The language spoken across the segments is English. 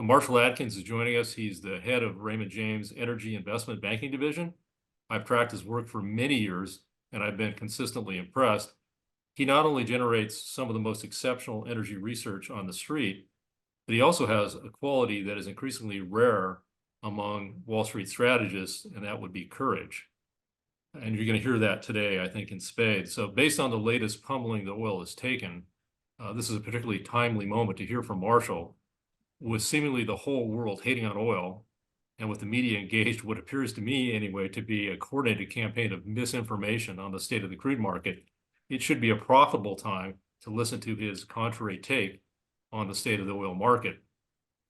Marshall Adkins is joining us. He's the head of Raymond James Energy Investment Banking Division. I've tracked his work for many years, and I've been consistently impressed. He not only generates some of the most exceptional energy research on the street, but he also has a quality that is increasingly rare among Wall Street strategists, and that would be courage. And you're going to hear that today, I think, in spades. So based on the latest pummeling the oil has taken, this is a particularly timely moment to hear from Marshall. With seemingly the whole world hating on oil, and with the media engaged, what appears to me anyway to be a coordinated campaign of misinformation on the state of the crude market, it should be a profitable time to listen to his contrary take on the state of the oil market.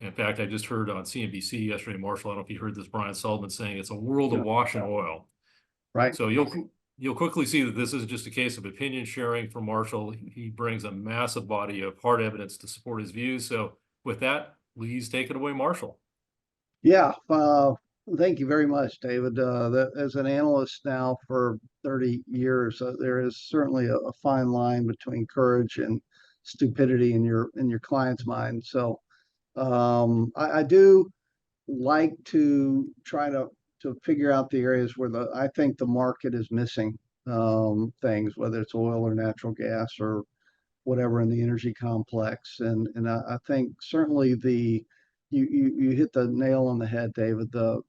In fact, I just heard on CNBC yesterday, Marshall, I don't know if you heard this, Brian Sullivan saying it's a world Yeah. awash in oil. Right. So you'll quickly see that this isn't just a case of opinion sharing from Marshall. He brings a massive body of hard evidence to support his views. So with that, please take it away, Marshall. Yeah. Thank you very much, David. As an analyst now for 30 years, there is certainly a fine line between courage and stupidity in your client's mind. So I do like to try to figure out the areas where I think the market is missing things, whether it's oil or natural gas or whatever in the energy complex. And I think certainly you hit the nail on the head, David. The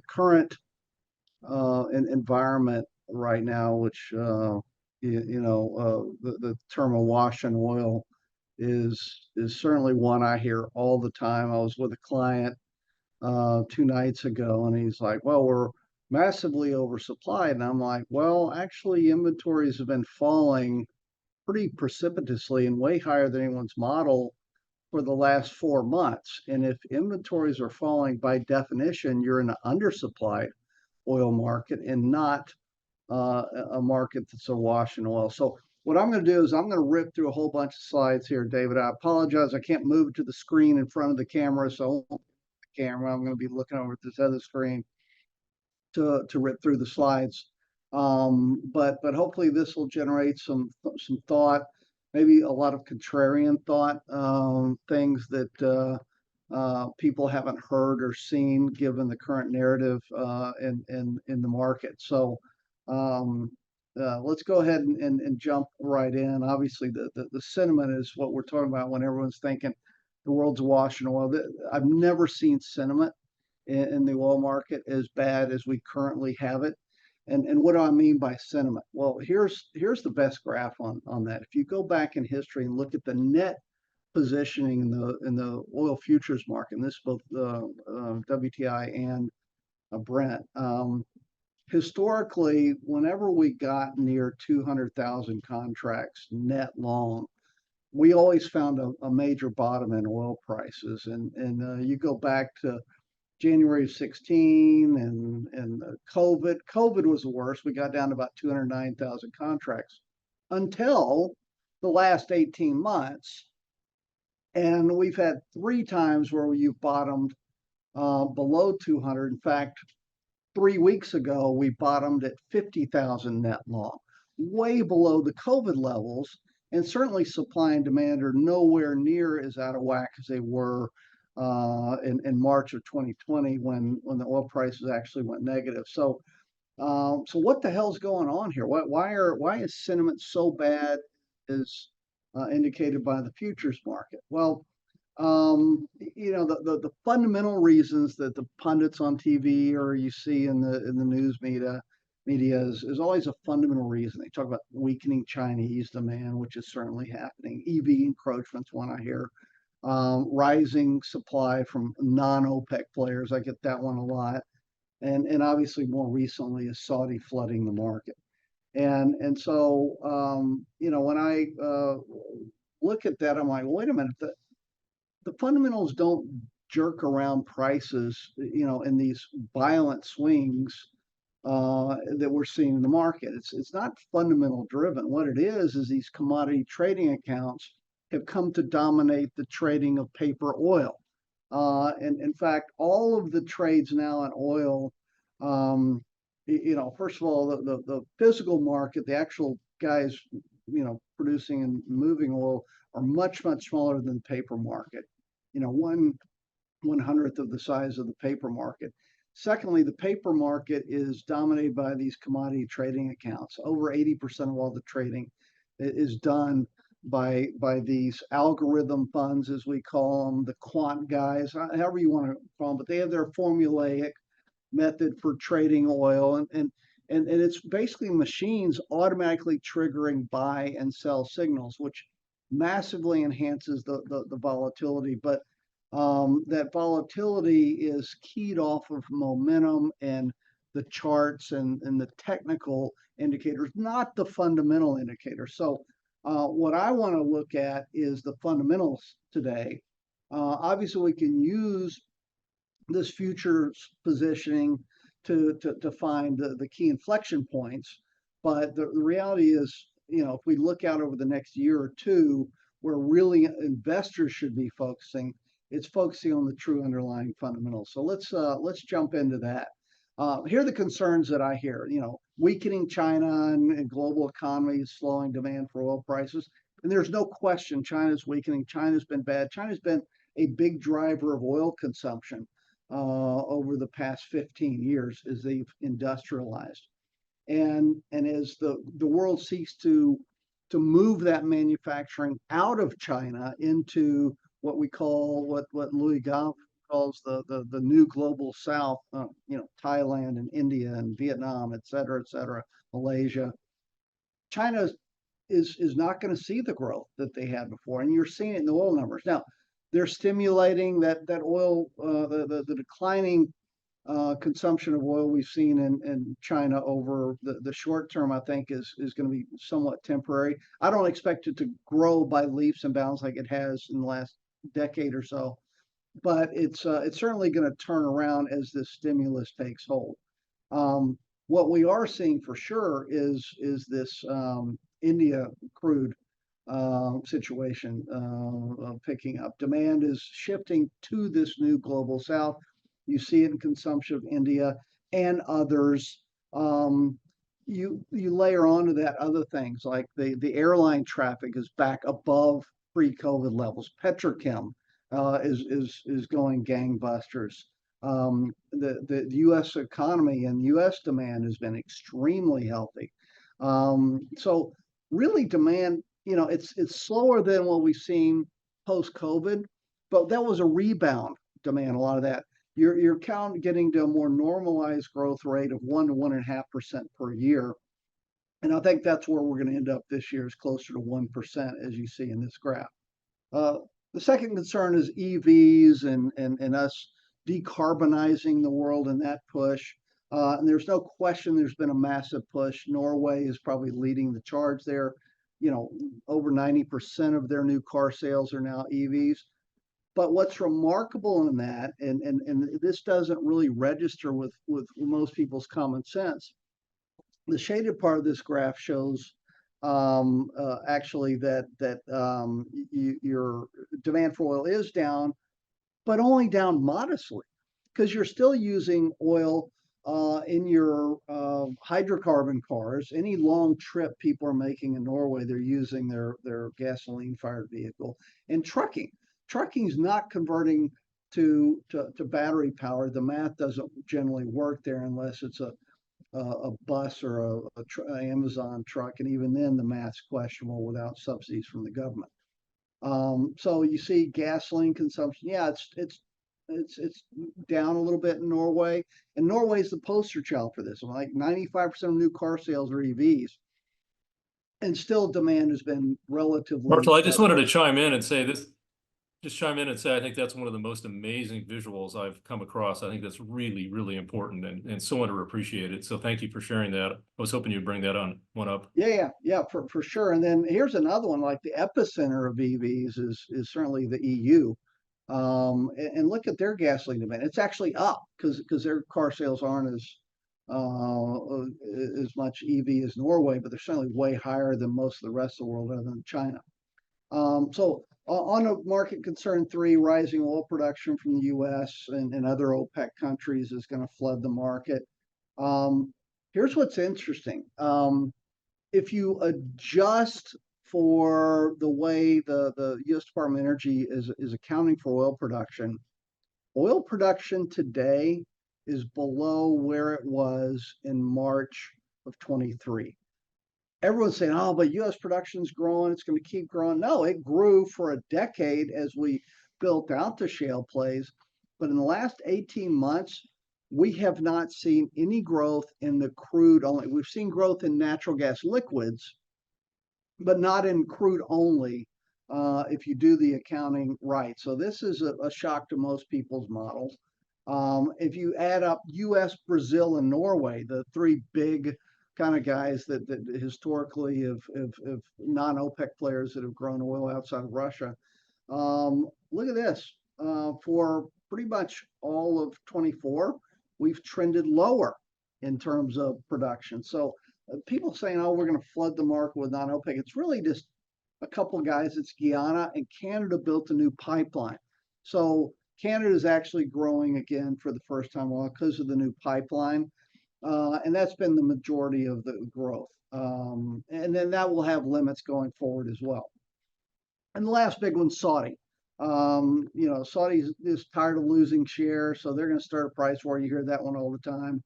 current environment right now, which the term awash in oil is certainly one I hear all the time. I was with a client 2 nights ago, and he's like, "Well, we're massively oversupplied," and I'm like, "Well, actually, inventories have been falling pretty precipitously and way higher than anyone's model for the last 4 months. And if inventories are falling, by definition, you're in an undersupplied oil market and not a market that's awash in oil." So what I'm going to do is I'm going to rip through a whole bunch of slides here, David. I apologize. I can't move to the screen in front of the camera. So the camera, I'm going to be looking over at this other screen to rip through the slides. But hopefully this will generate some thought, maybe a lot of contrarian thought, things that people haven't heard or seen given the current narrative in the market. So let's go ahead and jump right in. Obviously, the sentiment is what we're talking about when everyone's thinking the world's awash in oil. I've never seen sentiment in the oil market as bad as we currently have it. And what do I mean by sentiment? Well, here's the best graph on that. If you go back in history and look at the net positioning in the oil futures market, and this is both WTI and Brent. Historically, whenever we got near 200,000 contracts net long, we always found a major bottom in oil prices. And you go back to January of 16 and COVID was the worst. We got down to about 209,000 contracts until the last 18 months. And we've had 3 times where you've bottomed below 200. In fact, 3 weeks ago, we bottomed at 50,000 net long, way below the COVID levels. And certainly supply and demand are nowhere near as out of whack as they were in March of 2020 when the oil prices actually went negative. So what the hell's going on here? Why is sentiment so bad as indicated by the futures market? Well, the fundamental reasons that the pundits on TV or you see in the news media is always a fundamental reason. They talk about weakening Chinese demand, which is certainly happening. EV encroachment's one I hear. Rising supply from non-OPEC players. I get that one a lot. And obviously more recently is Saudi flooding the market. And so, when I look at that, I'm like, wait a minute, the fundamentals don't jerk around prices, in these violent swings that we're seeing in the market. It's not fundamental driven. What it is these commodity trading accounts have come to dominate the trading of paper oil. And in fact, all of the trades now in oil, first of all, the physical market, the actual guys, producing and moving oil are much, much smaller than the paper market. One 1/100th of the size of the paper market. Secondly, the paper market is dominated by these commodity trading accounts. Over 80% of all the trading is done by these algorithm funds, as we call them, the quant guys, however you want to call them, but they have their formulaic method for trading oil, and it's basically machines automatically triggering buy and sell signals, which massively enhances the volatility. But that volatility is keyed off of momentum and the charts and the technical indicators, not the fundamental indicators. So what I want to look at is the fundamentals today. Obviously, we can use this futures positioning to find the key inflection points. But the reality is, if we look out over the next year or two, where really investors should be focusing, it's focusing on the true underlying fundamentals. So let's jump into that. Here are the concerns that I hear. Weakening China and global economy, slowing demand for oil prices. And there's no question China's weakening. China's been bad. China's been a big driver of oil consumption over the past 15 years as they've industrialized. And as the world seeks to move that manufacturing out of China into what we call what Louis Goff calls the new global South, Thailand and India and Vietnam, et cetera, Malaysia. China is not going to see the growth that they had before, and you're seeing it in the oil numbers now. They're stimulating that oil, the declining consumption of oil we've seen in China over the short term, I think is going to be somewhat temporary. I don't expect it to grow by leaps and bounds like it has in the last decade or so, but it's certainly going to turn around as this stimulus takes hold. What we are seeing for sure is this India crude situation picking up. Demand is shifting to this new global South. You see it in consumption of India and others. You layer onto that other things like the airline traffic is back above pre-COVID levels. Petrochem is going gangbusters. The U.S. economy and U.S. demand has been extremely healthy. So really demand, it's slower than what we've seen post-COVID, but that was a rebound demand, a lot of that. You're getting to a more normalized growth rate of 1 to 1.5% per year. And I think that's where we're going to end up this year, is closer to 1%, as you see in this graph. The second concern is EVs and us decarbonizing the world and that push. And there's no question there's been a massive push. Norway is probably leading the charge there. Over 90% of their new car sales are now EVs. But what's remarkable in that, and this doesn't really register with most people's common sense, the shaded part of this graph shows actually that your demand for oil is down, but only down modestly, because you're still using oil in your hydrocarbon cars. Any long trip people are making in Norway, they're using their gasoline-fired vehicle. And trucking's not converting to battery power. The math doesn't generally work there unless it's a bus or a Amazon truck, and even then the math's questionable without subsidies from the government. So you see gasoline consumption. Yeah, it's down a little bit in Norway, and Norway is the poster child for this. Like 95% of new car sales are EVs, and still demand has been relatively. Marshall, I just wanted to chime in and say this. Just chime in and say I think that's one of the most amazing visuals I've come across. I think that's really, really important and so underappreciated. So thank you for sharing that. I was hoping you'd bring that one up. Yeah, for sure. And then here's another one, like the epicenter of EVs is certainly the EU. And look at their gasoline demand. It's actually up because their car sales aren't as much EV as Norway, but they're certainly way higher than most of the rest of the world, other than China. So on a market concern 3, rising oil production from the U.S. and other OPEC countries is going to flood the market. Here's what's interesting. If you adjust for the way the U.S. Department of Energy is accounting for oil production, Oil production today is below where it was in March of 23. Everyone's saying, oh, but US production's growing, it's going to keep growing. No, it grew for a decade as we built out the shale plays. But in the last 18 months, we have not seen any growth in the crude only. We've seen growth in natural gas liquids, but not in crude only if you do the accounting right. So this is a shock to most people's models. If you add up US, Brazil, and Norway, the three big kind of guys that historically have non-OPEC players that have grown oil outside of Russia, look at this. For pretty much all of 24, we've trended lower in terms of production. So people saying, oh, we're going to flood the market with non-OPEC. It's really just a couple of guys. It's Guyana and Canada built a new pipeline. So Canada is actually growing again for the first time because of the new pipeline. And that's been the majority of the growth. And then that will have limits going forward as well. And the last big one's Saudi. Saudi is tired of losing share, so they're going to start a price war. You hear that one all the time.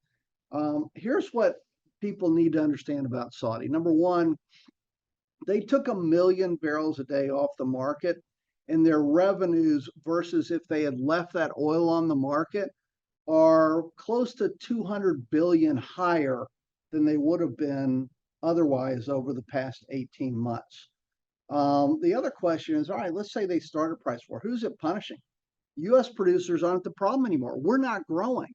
Here's what people need to understand about Saudi. Number one, they took 1 million barrels a day off the market, and their revenues versus if they had left that oil on the market are close to 200 billion higher than they would have been otherwise over the past 18 months. The other question is, all right, let's say they start a price war. Who's it punishing? US producers aren't the problem anymore. We're not growing.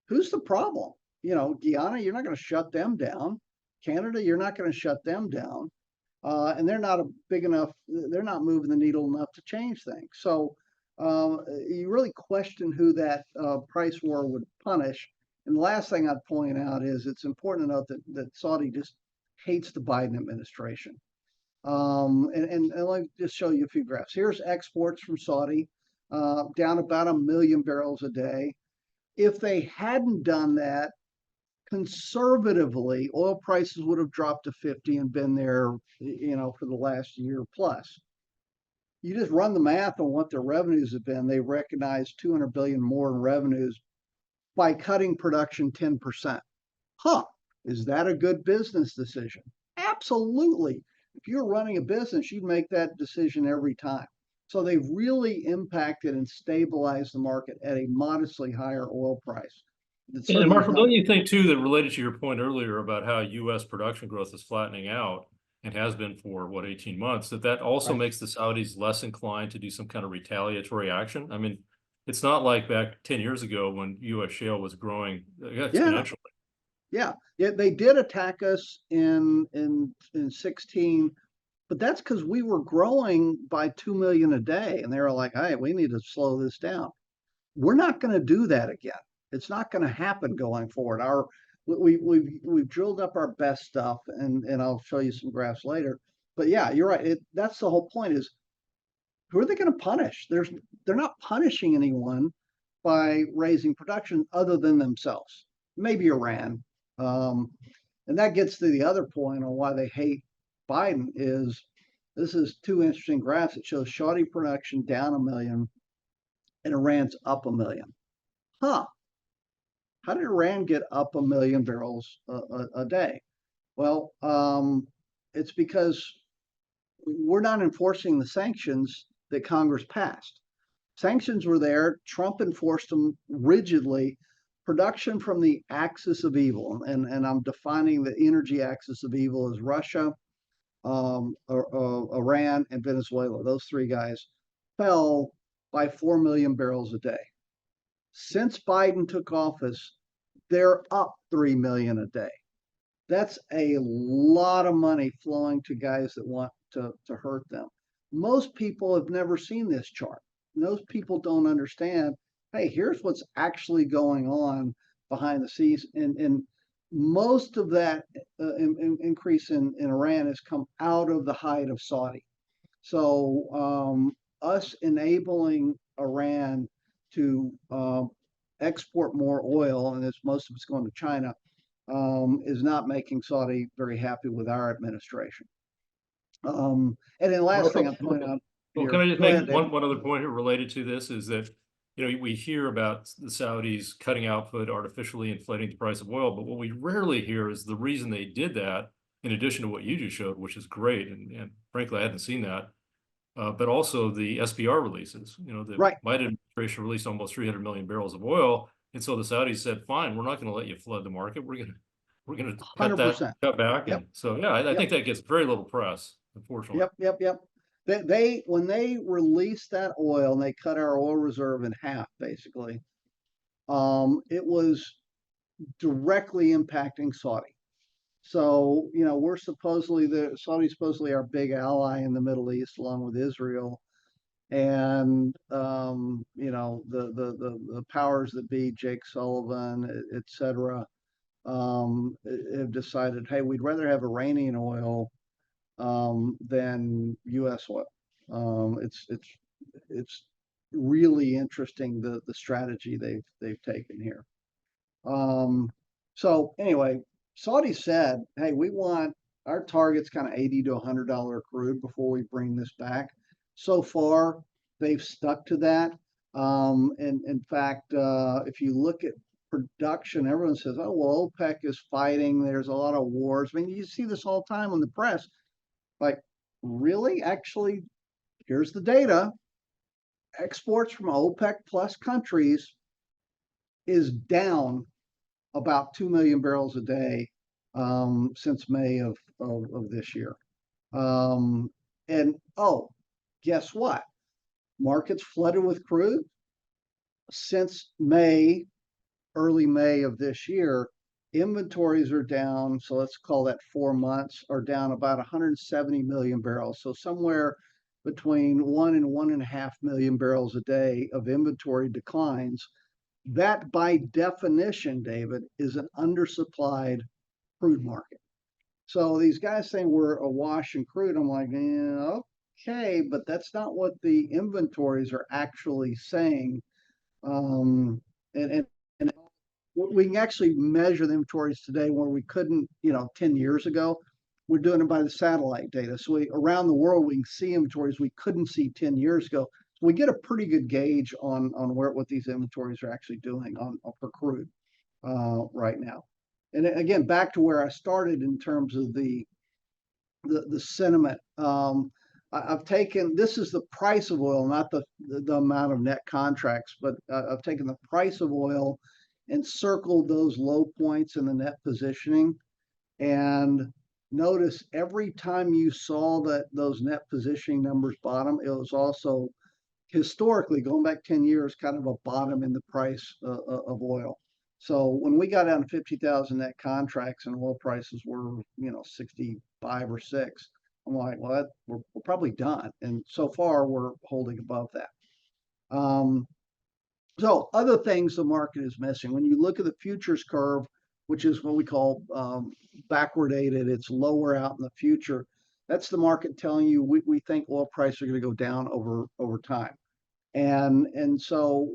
Who's the problem? Guyana, you're not going to shut them down. Canada, you're not going to shut them down. And they're not big enough, they're not moving the needle enough to change things. So you really question who that price war would punish. And the last thing I'd point out is it's important to note that Saudi just hates the Biden administration. And let me just show you a few graphs. Here's exports from Saudi, down about 1 million barrels a day. If they hadn't done that, conservatively, oil prices would have dropped to 50 and been there, for the last year plus. You just run the math on what their revenues have been. They recognized 200 billion more in revenues by cutting production 10%. Is that a good business decision? Absolutely. If you're running a business, you'd make that decision every time. So they've really impacted and stabilized the market at a modestly higher oil price. And Marshall, don't you think too that related to your point earlier about how U.S. production growth is flattening out and has been for 18 months, that also Right. makes the Saudis less inclined to do some kind of retaliatory action? I mean, it's not like back 10 years ago when U.S. shale was growing exponentially. Yeah, they did attack us in 16, but that's because we were growing by 2 million a day, and they were like, "Hey, we need to slow this down." We're not going to do that again. It's not going to happen going forward. We've drilled up our best stuff, and I'll show you some graphs later. But yeah, you're right. That's the whole point is who are they going to punish? They're not punishing anyone by raising production other than themselves. Maybe Iran. And that gets to the other point on why they hate Biden is this is two interesting graphs. It shows Saudi production down 1 million and Iran's up 1 million. How did Iran get up 1 million barrels a day? Well, it's because we're not enforcing the sanctions that Congress passed. Sanctions were there. Trump enforced them rigidly. Production from the axis of evil, and I'm defining the energy axis of evil as Russia, Iran, and Venezuela. Those three guys fell by 4 million barrels a day. Since Biden took office, they're up 3 million a day. That's a lot of money flowing to guys that want to hurt them. Most people have never seen this chart. Most people don't understand, hey, here's what's actually going on behind the scenes. And most of that increase in Iran has come out of the height of Saudi. So us enabling Iran to export more oil, and most of it's going to China, is not making Saudi very happy with our administration. And then last thing I point out Well, here, can I just go make ahead, David. one other point here related to this is that we hear about the Saudis cutting output, artificially inflating the price of oil, but what we rarely hear is the reason they did that, in addition to what you just showed, which is great. And frankly, I hadn't seen that. But also the SPR releases, the Right, Biden administration released almost 300 million barrels of oil. And so the Saudis said, fine, we're not going to let you flood the market. We're going to cut back. Yep, And so, yeah, I yep, think that gets very little press, unfortunately. yep. They when they released that oil and they cut our oil reserve in half, basically, it was directly impacting Saudi. So, we're supposedly Saudi supposedly our big ally in the Middle East, along with Israel. And the powers that be, Jake Sullivan, et cetera, have decided, hey, we'd rather have Iranian oil than U.S. oil. It's really interesting the strategy they've taken here. So anyway, Saudi said, hey, we want our target's kind of $80 to $100 crude before we bring this back. So far, they've stuck to that. And in fact, if you look at production, everyone says, oh, well, OPEC is fighting. There's a lot of wars. I mean, you see this all the time in the press. Like, really? Actually, here's the data. Exports from OPEC plus countries is down about 2 million barrels a day since May of this year. And oh, guess what? Markets flooded with crude since May, early May of this year. Inventories are down, so let's call that 4 months, are down about 170 million barrels. So somewhere between 1 and 1.5 million barrels a day of inventory declines. That, by definition, David, is an undersupplied crude market. So these guys saying we're awash in crude, I'm like, yeah, okay, but that's not what the inventories are actually saying. Um, and we can actually measure the inventories today where we couldn't, 10 years ago. We're doing it by the satellite data. So around the world, we can see inventories we couldn't see 10 years ago. So we get a pretty good gauge on what these inventories are actually doing on per crude right now. And again, back to where I started in terms of the sentiment. I've taken, this is the price of oil, not the amount of net contracts, but I've taken the price of oil and circled those low points in the net positioning. And notice every time you saw those net positioning numbers bottom, it was also historically going back 10 years, kind of a bottom in the price of oil. So when we got down to 50,000 net contracts and oil prices were, 65 or 6, I'm like, well, we're probably done. And so far we're holding above that. So other things the market is missing. When you look at the futures curve, which is what we call backwardated, it's lower out in the future. That's the market telling you we think oil prices are going to go down over time. And so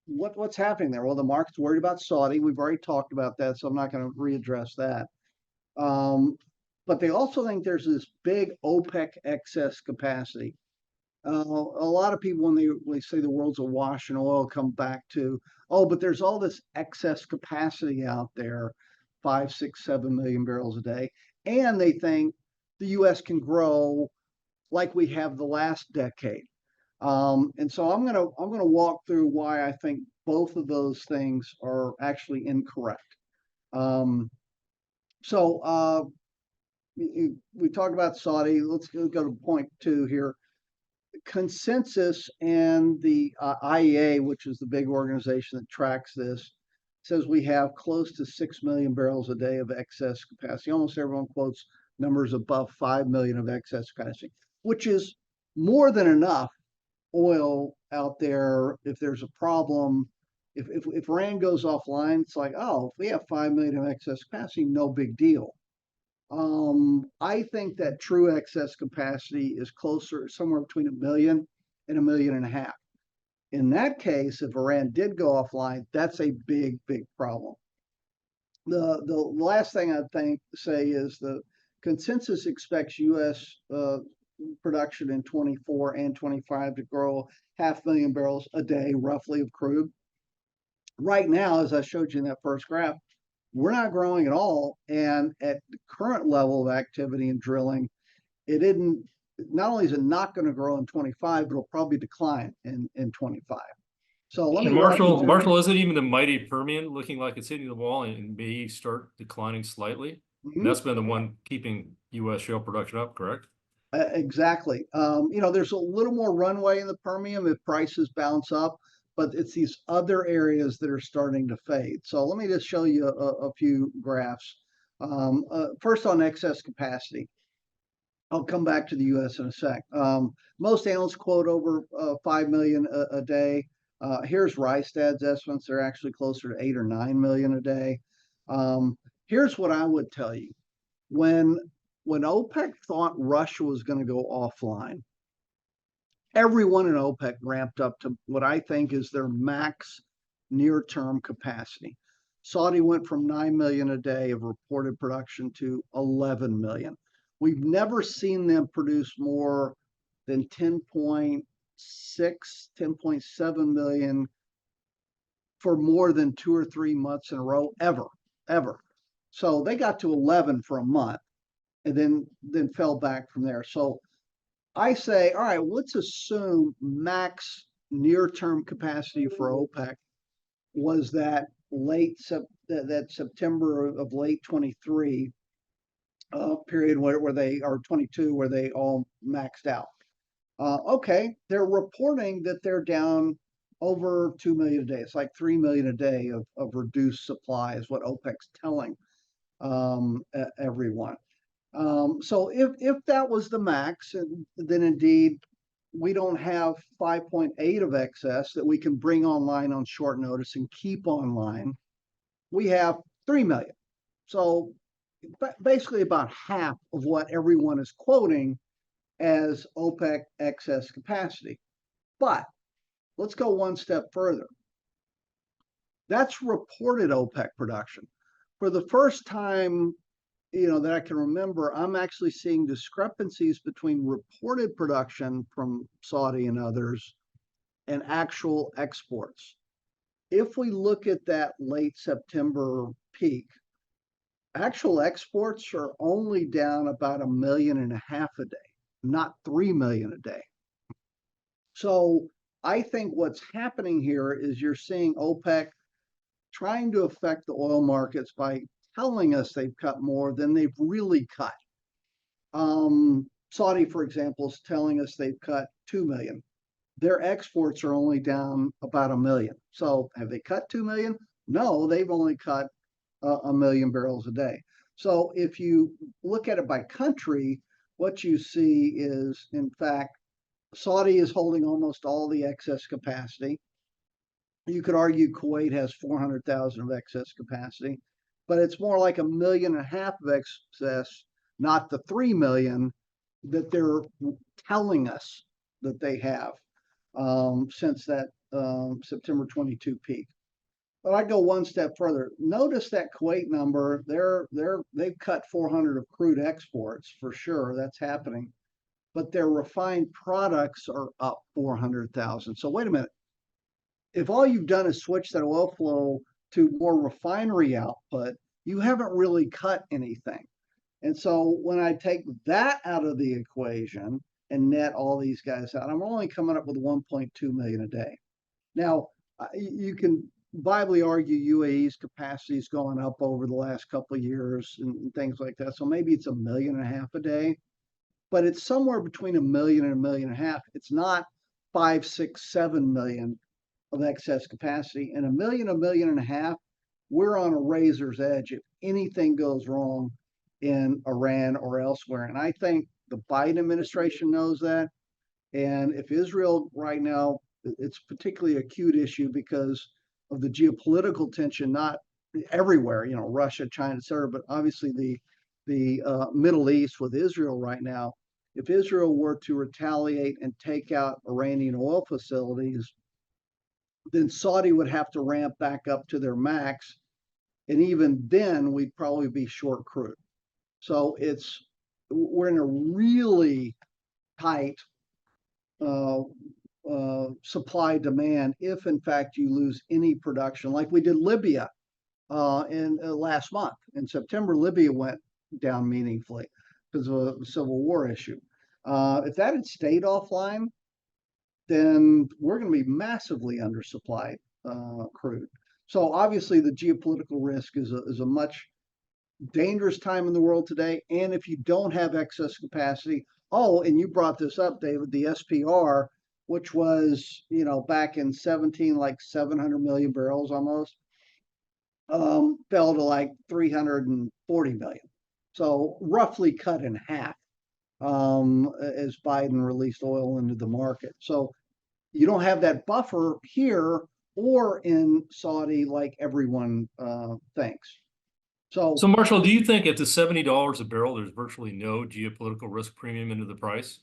what's happening there? Well, the market's worried about Saudi. We've already talked about that, so I'm not going to readdress that. But they also think there's this big OPEC excess capacity. A lot of people, when they say the world's awash in oil, come back to, oh, but there's all this excess capacity out there, 5, 6, 7 million barrels a day, and they think the U.S. can grow like we have the last decade. And so I'm gonna walk through why I think both of those things are actually incorrect. Um, so we talked about Saudi. Let's go to point 2 here. Consensus and the IEA, which is the big organization that tracks this, says we have close to 6 million barrels a day of excess capacity. Almost everyone quotes numbers above 5 million of excess capacity, which is more than enough oil out there. If there's a problem, if Iran goes offline, it's like, oh, if we have 5 million of excess capacity, no big deal. I think that true excess capacity is closer, somewhere between 1 million and 1.5 million. In that case, if Iran did go offline, that's a big problem. The last thing I'd say is the consensus expects U.S. production in 24 and 25 to grow 500,000 barrels a day, roughly, of crude. Right now, as I showed you in that first graph, we're not growing at all. And at the current level of activity and drilling, it didn't, not only is it not going to grow in 25, but it'll probably decline in 25. So let me And walk you through. Marshall, isn't even the mighty Permian looking like it's hitting the wall and may start declining slightly? And that's been the one keeping U.S. shale production up, correct? Exactly. There's a little more runway in the Permian if prices bounce up, but it's these other areas that are starting to fade. So let me just show you a few graphs. First on excess capacity. I'll come back to the U.S. in a sec. Most analysts quote over 5 million a day. Here's Rystad's estimates. They're actually closer to 8 or 9 million a day. Here's what I would tell you. When OPEC thought Russia was going to go offline, everyone in OPEC ramped up to what I think is their max near-term capacity. Saudi went from 9 million a day of reported production to 11 million. We've never seen them produce more than 10.6, 10.7 million for more than 2 or 3 months in a row, ever. So they got to 11 for a month and then fell back from there. So I say, all right, let's assume max near-term capacity for OPEC was that that September of late 23 period where they are 22 where they all maxed out. Okay, they're reporting that they're down over 2 million a day. It's like 3 million a day of reduced supply is what OPEC's telling everyone. So if that was the max, then indeed we don't have 5.8 of excess that we can bring online on short notice and keep online. We have 3 million. So basically about half of what everyone is quoting as OPEC excess capacity. But let's go one step further. That's reported OPEC production. For the first time, that I can remember, I'm actually seeing discrepancies between reported production from Saudi and others and actual exports. If we look at that late September peak, actual exports are only down about 1.5 million a day, not 3 million a day. So I think what's happening here is you're seeing OPEC trying to affect the oil markets by telling us they've cut more than they've really cut. Saudi, for example, is telling us they've cut 2 million. Their exports are only down about 1 million. So have they cut 2 million? No, they've only cut 1 million barrels a day. So if you look at it by country, what you see is, in fact, Saudi is holding almost all the excess capacity. You could argue Kuwait has 400,000 of excess capacity, but it's more like 1.5 million of excess, not the 3 million that they're telling us that they have since that September 22 peak. But I go one step further. Notice that Kuwait number. They've cut 400 of crude exports for sure. That's happening, but their refined products are up 400,000. So wait a minute. If all you've done is switch that oil flow to more refinery output, you haven't really cut anything. And so when I take that out of the equation and net all these guys out, I'm only coming up with 1.2 million a day. Now, you can viably argue UAE's capacity is going up over the last couple of years and things like that. So maybe it's 1.5 million a day, but it's somewhere between 1 million and 1.5 million. It's not 5, 6, 7 million of excess capacity. And 1 million, 1.5 million, we're on a razor's edge if anything goes wrong in Iran or elsewhere. And I think the Biden administration knows that. And if Israel right now, it's particularly acute issue because of the geopolitical tension, not everywhere, Russia, China, et cetera, but obviously the Middle East with Israel right now. If Israel were to retaliate and take out Iranian oil facilities, then Saudi would have to ramp back up to their max. And even then, we'd probably be short crude. So we're in a really tight uh, supply demand if in fact you lose any production, like we did Libya in last month. In September, Libya went down meaningfully because of a civil war issue. If that had stayed offline, then we're going to be massively undersupplied crude. So obviously, the geopolitical risk is a much dangerous time in the world today. And if you don't have excess capacity, oh, and you brought this up, David, the SPR, which was, back in 17, like 700 million barrels almost, fell to like 340 million. So roughly cut in half as Biden released oil into the market. So you don't have that buffer here or in Saudi like everyone thinks. So So Marshall, do you think at the $70 a barrel, there's virtually no geopolitical risk premium into the price,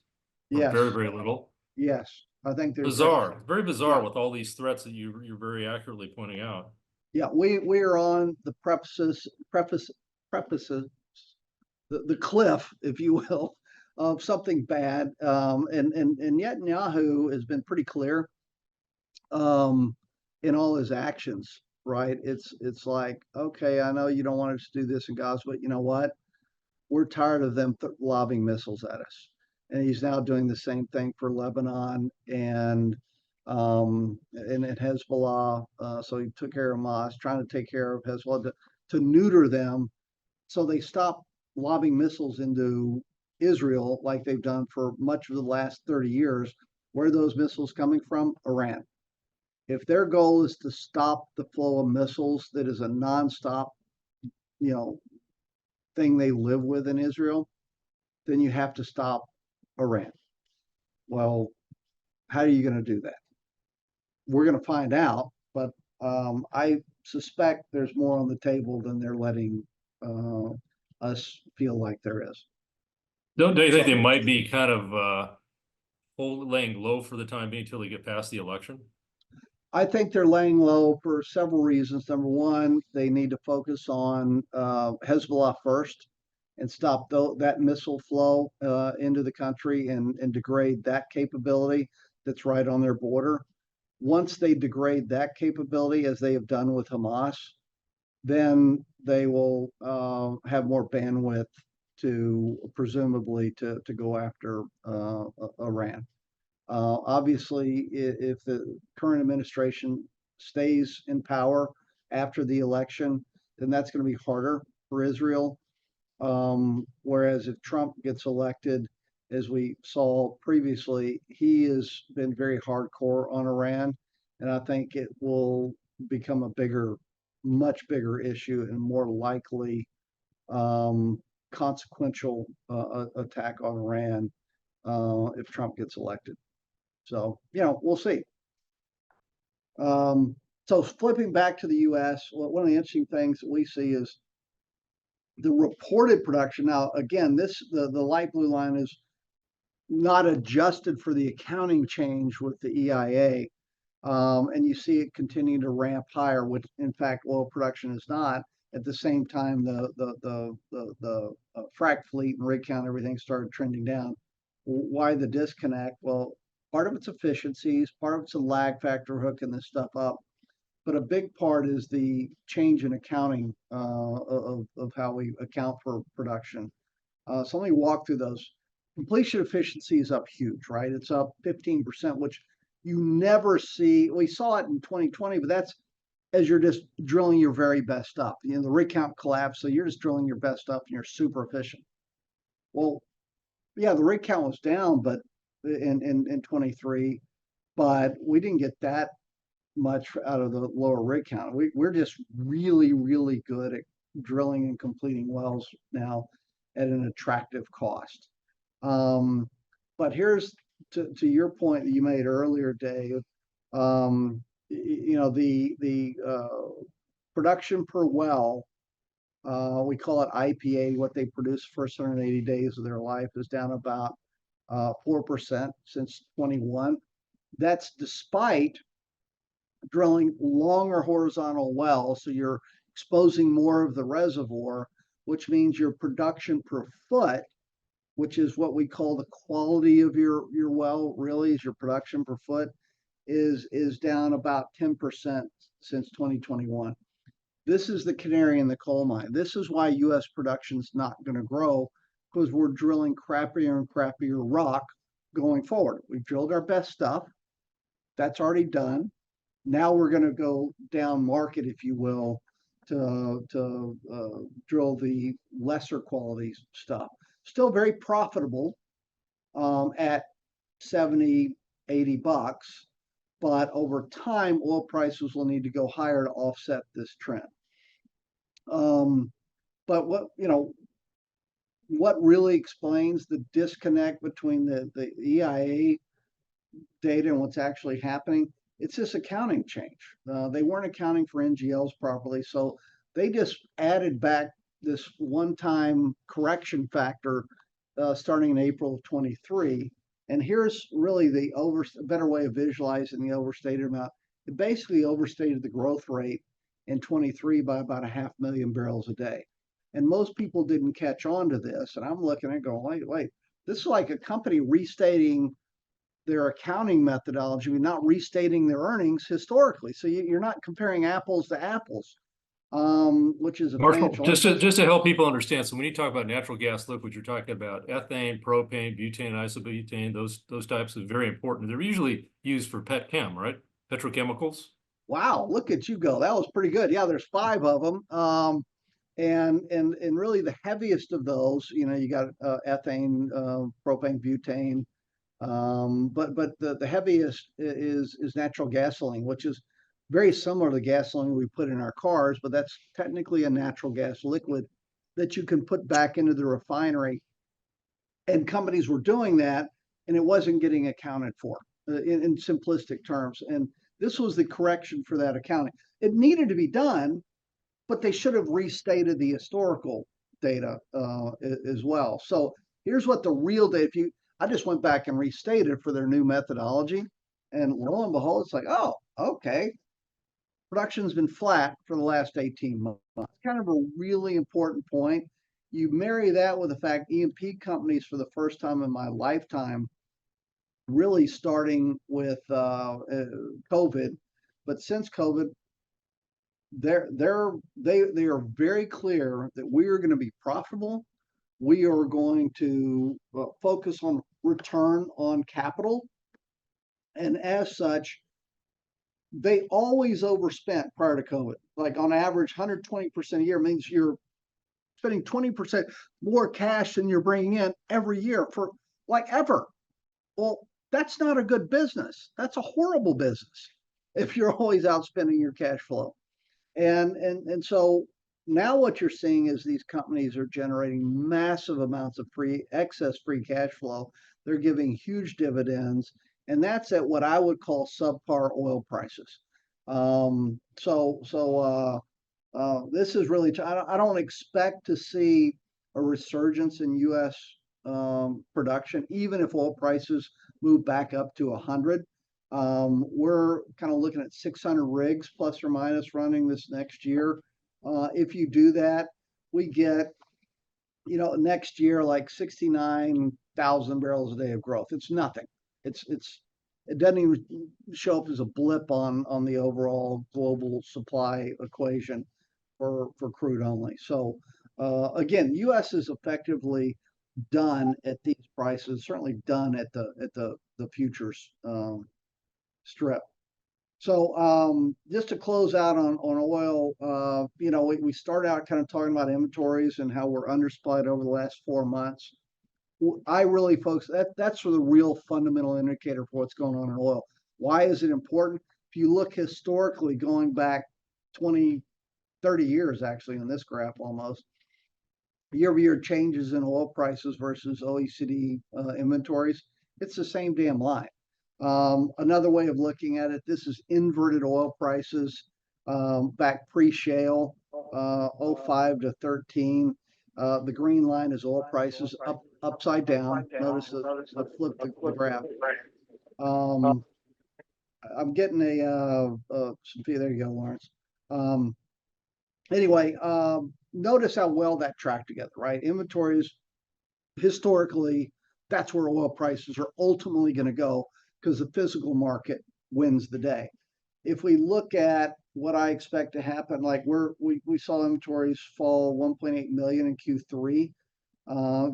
or very, yes, very little? yes, I think there's Bizarre, very bizarre yeah, with all these threats that you're very accurately pointing out. yeah. We are on the prefaces the cliff, if you will, of something bad. And Netanyahu has been pretty clear um, in all his actions. Right? It's like, okay, I know you don't want us to do this in Gaza, but you know what? We're tired of them lobbing missiles at us. And he's now doing the same thing for Lebanon and Hezbollah. So he took care of Hamas, trying to take care of Hezbollah to neuter them so they stop lobbing missiles into Israel like they've done for much of the last 30 years. Where are those missiles coming from? Iran. If their goal is to stop the flow of missiles that is a nonstop, you know, thing they live with in Israel, then you have to stop Iran. Well, how are you going to do that? We're going to find out, but I suspect there's more on the table than they're letting uh, us feel like there is. Don't you think they So might be kind of laying low for the time being until they get past the election? I think they're laying low for several reasons. Number one, they need to focus on Hezbollah first and stop that missile flow into the country and degrade that capability that's right on their border. Once they degrade that capability, as they have done with Hamas, then they will have more bandwidth to presumably to go after Iran. Obviously, if the current administration stays in power after the election, then that's going to be harder for Israel. Whereas if Trump gets elected, as we saw previously, he has been very hardcore on Iran, and I think it will become a much bigger issue and more likely consequential attack on Iran if Trump gets elected. So, we'll see. So flipping back to the U.S., one of the interesting things that we see is the reported production. Now, again, the light blue line is not adjusted for the accounting change with the EIA, and you see it continue to ramp higher. Which, in fact, oil production is not. At the same time, the frac fleet and rig count, everything started trending down. Why the disconnect? Well, part of it's efficiencies, part of it's a lag factor hooking this stuff up, but a big part is the change in accounting of how we account for production. So let me walk through those. Completion efficiency is up huge, right? It's up 15%, which you never see. We saw it in 2020, but that's as you're just drilling your very best stuff. The rig count collapsed, so you're just drilling your best stuff and you're super efficient. Well, yeah, the rig count was down, but in 23, but we didn't get that much out of the lower rig count. We're just really, really good at drilling and completing wells now at an attractive cost. But here's to your point that you made earlier, Dave. The production per well, we call it IPA, what they produce the first 180 days of their life is down about 4% since 21. That's despite drilling longer horizontal wells, so you're exposing more of the reservoir, which means your production per foot which is what we call the quality of your well, really is your production per foot, is down about 10% since 2021. This is the canary in the coal mine. This is why U.S. production is not going to grow, because we're drilling crappier and crappier rock going forward. We've drilled our best stuff. That's already done. Now we're going to go down market, if you will, to drill the lesser quality stuff. Still very profitable at 70, $80, but over time, oil prices will need to go higher to offset this trend. But what really explains the disconnect between the EIA data and what's actually happening? It's this accounting change. They weren't accounting for NGLs properly, so they just added back this one-time correction factor starting in April of 23. And here's really the better way of visualizing the overstated amount. It basically overstated the growth rate in 23 by about 500,000 barrels a day. And most people didn't catch on to this. And I'm looking at it going, wait, this is like a company restating their accounting methodology, not restating their earnings historically. So you're not comparing apples to apples, which is a Marshall, financial just to help people understand. So when you talk about natural gas liquids, you're talking about ethane, propane, butane, isobutane, those types of very important. They're usually used for pet chem, right? Petrochemicals. Wow, look at you go. That was pretty good. Yeah, there's 5 of them. And really the heaviest of those, you got ethane, propane, butane. But the heaviest is natural gasoline, which is very similar to the gasoline we put in our cars, but that's technically a natural gas liquid that you can put back into the refinery. And companies were doing that, and it wasn't getting accounted for in simplistic terms. And this was the correction for that accounting. It needed to be done, but they should have restated the historical data as well. So here's what the real data. I just went back and restated for their new methodology, and lo and behold, it's like, oh, okay, production's been flat for the last 18 months. Kind of a really important point. You marry that with the fact E&P companies, for the first time in my lifetime, really starting with COVID, but since COVID, they are very clear that we are going to be profitable. We are going to focus on return on capital, and as such, they always overspent prior to COVID. Like on average, 120% a year means you're spending 20% more cash than you're bringing in every year for like ever. Well, that's not a good business. That's a horrible business if you're always outspending your cash flow. And so now what you're seeing is these companies are generating massive amounts of excess free cash flow. They're giving huge dividends, and that's at what I would call subpar oil prices. This is really, I don't expect to see a resurgence in U.S. Production, even if oil prices move back up to 100. We're kind of looking at 600 rigs plus or minus running this next year. If you do that, we get, next year like 69,000 barrels a day of growth. It's nothing. It doesn't even show up as a blip on the overall global supply equation for crude only. So again, U.S. is effectively done at these prices, certainly done at the futures strip. So just to close out on oil, we start out kind of talking about inventories and how we're undersupplied over the last 4 months. I really focus, that's the real fundamental indicator for what's going on in oil. Why is it important? If you look historically, going back 20, 30 years actually in this graph almost, year-over-year changes in oil prices versus OECD inventories, it's the same damn line. Another way of looking at it, this is inverted oil prices back pre-shale, 05 to 13. The green line is oil prices upside down. Notice I flipped the graph. I'm getting there you go, Lawrence. Anyway, notice how well that tracked together, right? Inventories historically, that's where oil prices are ultimately going to go because the physical market wins the day. If we look at what I expect to happen, like we saw inventories fall 1.8 million in Q3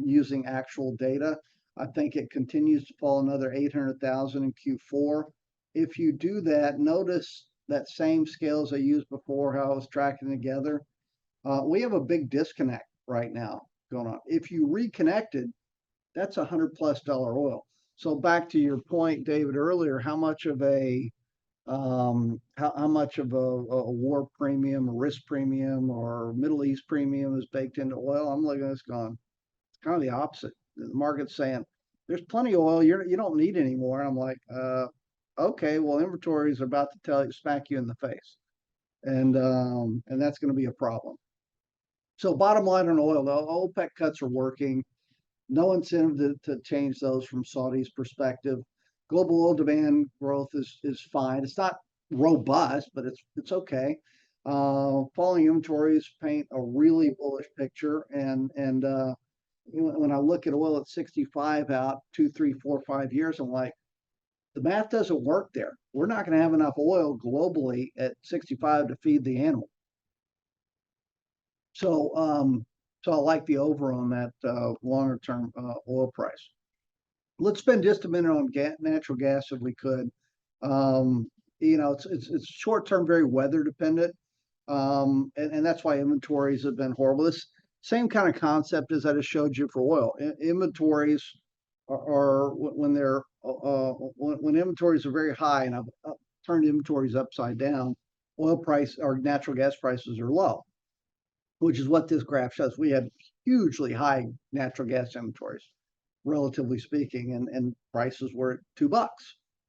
using actual data. I think it continues to fall another 800,000 in Q4. If you do that, notice that same scales I used before, how I was tracking together. We have a big disconnect right now going on. If you reconnected, that's $100+ oil. So back to your point, David, earlier, how much of a war premium, a risk premium, or Middle East premium is baked into oil? I'm looking at this going, it's kind of the opposite. The market's saying there's plenty of oil, you don't need any more. I'm like, okay, well, inventories are about to smack you in the face, and that's going to be a problem. So bottom line on oil, the OPEC cuts are working. No incentive to change those from Saudi's perspective. Global oil demand growth is fine. It's not robust, but it's okay. Falling inventories paint a really bullish picture, and when I look at oil at 65 out 2, 3, 4, 5 years, I'm like, the math doesn't work there. We're not going to have enough oil globally at 65 to feed the animal. So I like the over on that longer term oil price. Let's spend just a minute on natural gas if we could. It's short term, very weather dependent, and that's why inventories have been horrible. This same kind of concept as I just showed you for oil. Inventories are when inventories are very high, and I've turned inventories upside down. Oil price or natural gas prices are low, which is what this graph shows. We have hugely high natural gas inventories, relatively speaking, and prices were at $2.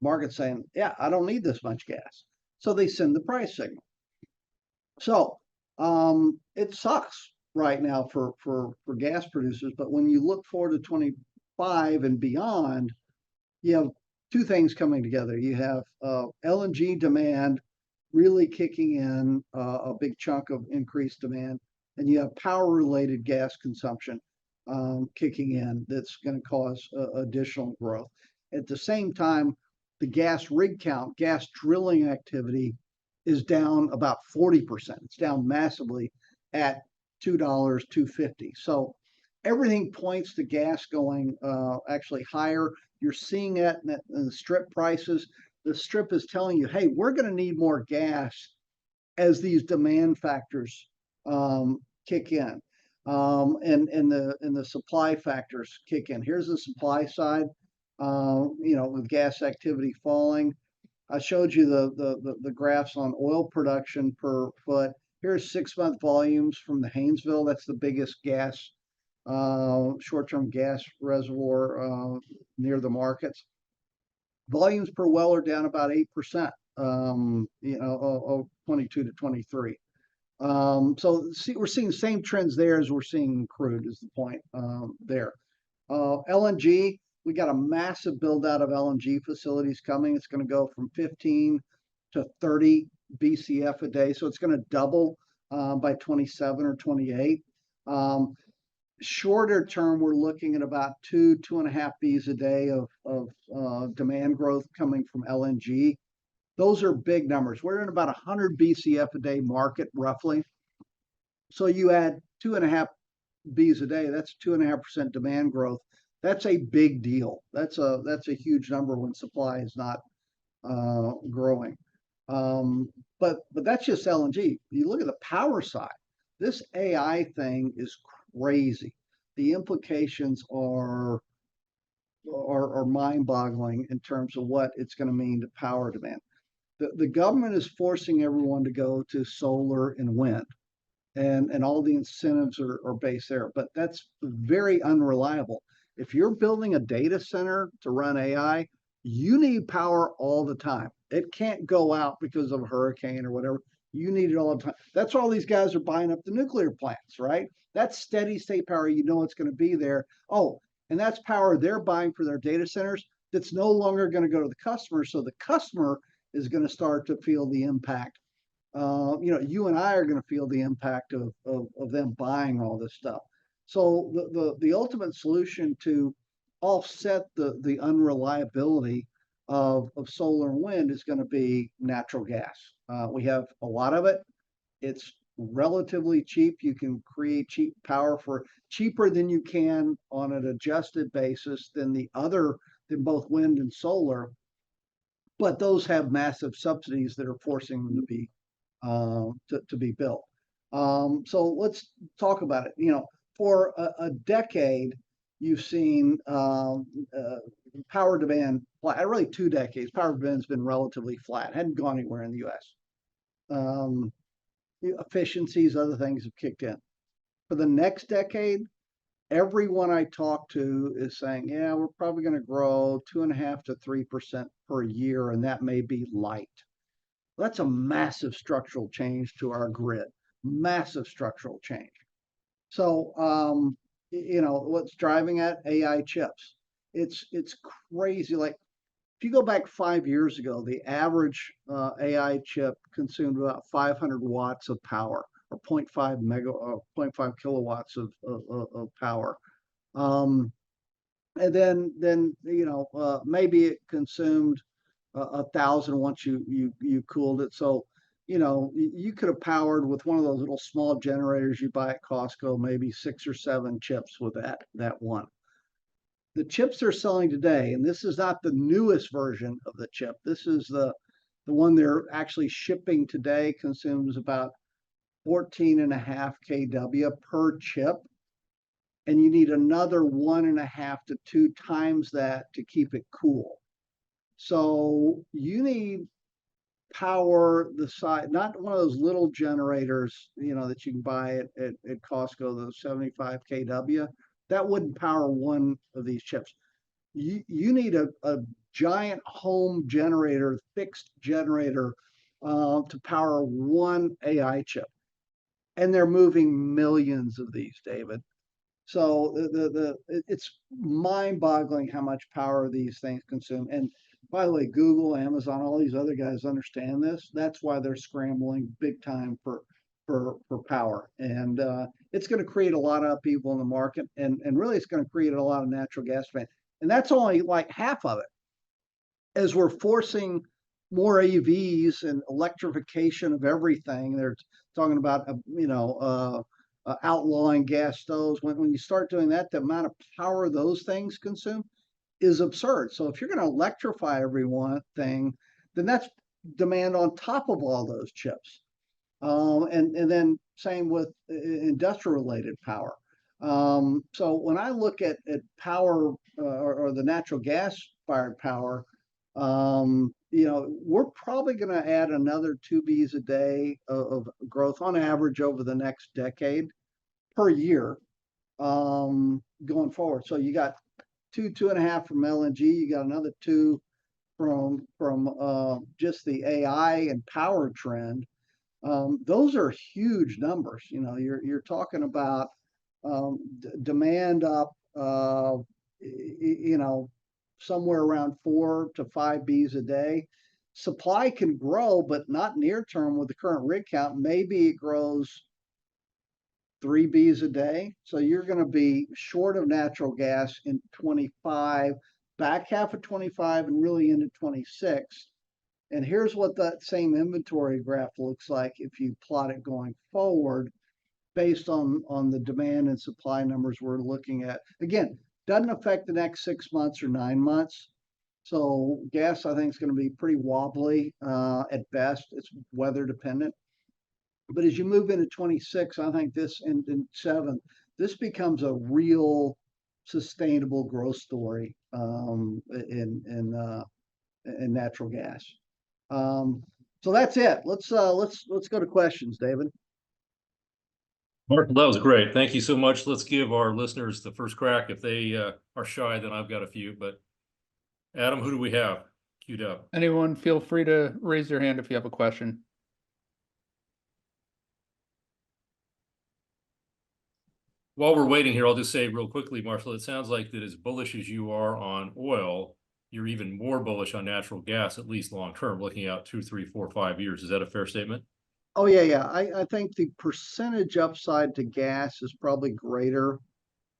Market saying, yeah, I don't need this much gas. So they send the price signal. So it sucks right now for gas producers. But when you look forward to 25 and beyond, you have two things coming together. You have LNG demand really kicking in a big chunk of increased demand, and you have power-related gas consumption kicking in that's going to cause additional growth. At the same time, the gas rig count, gas drilling activity is down about 40%. It's down massively at $2, $2.50. So everything points to gas going actually higher. You're seeing that in the strip prices. The strip is telling you, hey, we're going to need more gas as these demand factors kick in, and the supply factors kick in. Here's the supply side. With gas activity falling, I showed you the graphs on oil production per foot. Here's 6-month volumes from the Haynesville. That's the biggest gas short-term gas reservoir near the markets. Volumes per well are down about 8%. 22 to 23. So we're seeing the same trends there as we're seeing in crude is the point there. LNG, we got a massive build out of LNG facilities coming. It's going to go from 15 to 30 BCF a day. So it's going to double by 27 or 28. Shorter term, we're looking at about 2.5 Bs a day of demand growth coming from LNG. Those are big numbers. We're in about 100 BCF a day market, roughly. So you add 2.5 Bs a day, that's 2.5% demand growth. That's a big deal. That's a huge number when supply is not growing. But that's just LNG. You look at the power side. This AI thing is crazy. The implications are mind-boggling in terms of what it's going to mean to power demand. The government is forcing everyone to go to solar and wind, and all the incentives are based there, but that's very unreliable. If you're building a data center to run AI, you need power all the time. It can't go out because of a hurricane or whatever. You need it all the time. That's why all these guys are buying up the nuclear plants, right? That's steady state power. You know it's going to be there. Oh, and that's power they're buying for their data centers that's no longer going to go to the customer. So the customer is going to start to feel the impact. You and I are going to feel the impact of them buying all this stuff. So the ultimate solution to offset the unreliability of solar and wind is going to be natural gas. We have a lot of it. It's relatively cheap. You can create cheap power for cheaper than you can on an adjusted basis than both wind and solar. But those have massive subsidies that are forcing them to be built. So let's talk about it. For a decade, you've seen power demand flat. Really, 2 decades. Power demand has been relatively flat. Hadn't gone anywhere in the U.S. Efficiencies, other things have kicked in. For the next decade, everyone I talk to is saying, yeah, we're probably going to grow 2.5% to 3% per year, and that may be light. That's a massive structural change to our grid, massive structural change. So, what's driving that? AI chips. It's crazy. Like if you go back 5 years ago, the average AI chip consumed about 500 watts of power, or 0.5 kilowatts of power. And then maybe it consumed 1,000 once you cooled it. So you could have powered with one of those little small generators you buy at Costco, maybe 6 or 7 chips with that one. The chips they're selling today, and this is not the newest version of the chip. This is the one they're actually shipping today, consumes about 14.5 kW per chip. And you need another 1.5 to 2 times that to keep it cool. So you need power the size, not one of those little generators, that you can buy at Costco, those 75 kW. That wouldn't power one of these chips. You need a giant home generator, fixed generator, to power one AI chip. And they're moving millions of these, David. So it's mind-boggling how much power these things consume. And by the way, Google, Amazon, all these other guys understand this. That's why they're scrambling big time for power. And it's going to create a lot of upheaval in the market. And really, it's going to create a lot of natural gas demand. And that's only like half of it. As we're forcing more EVs and electrification of everything, they're talking about outlawing gas stoves. When you start doing that, the amount of power those things consume is absurd. So if you're going to electrify everything, then that's demand on top of all those chips. And then same with industrial related power. So when I look at power or the natural gas fired power, we're probably going to add another 2 Bs a day of growth on average over the next decade per year, going forward. So you got 2.5 from LNG, you got another 2 from just the AI and power trend. Those are huge numbers. You're talking about demand up, somewhere around 4 to 5 Bs a day. Supply can grow, but not near term with the current rig count. Maybe it grows 3 Bs a day. So you're going to be short of natural gas in 25, back half of 25, and really into 26. And here's what that same inventory graph looks like if you plot it going forward based on the demand and supply numbers we're looking at. Again, doesn't affect the next 6 months or 9 months. So gas, I think, is going to be pretty wobbly at best. It's weather dependent. But as you move into 26, I think this in 7, this becomes a real sustainable growth story in natural gas. So that's it. Let's go to questions, David. Mark, that was great. Thank you so much. Let's give our listeners the first crack. If they are shy, then I've got a few. But Adam, who do we have queued up? Anyone, feel free to raise your hand if you have a question. While we're waiting here, I'll just say real quickly, Marshall, it sounds like that as bullish as you are on oil, you're even more bullish on natural gas, at least long term, looking out 2, 3, 4, 5 years. Is that a fair statement? Oh yeah. I think the percentage upside to gas is probably greater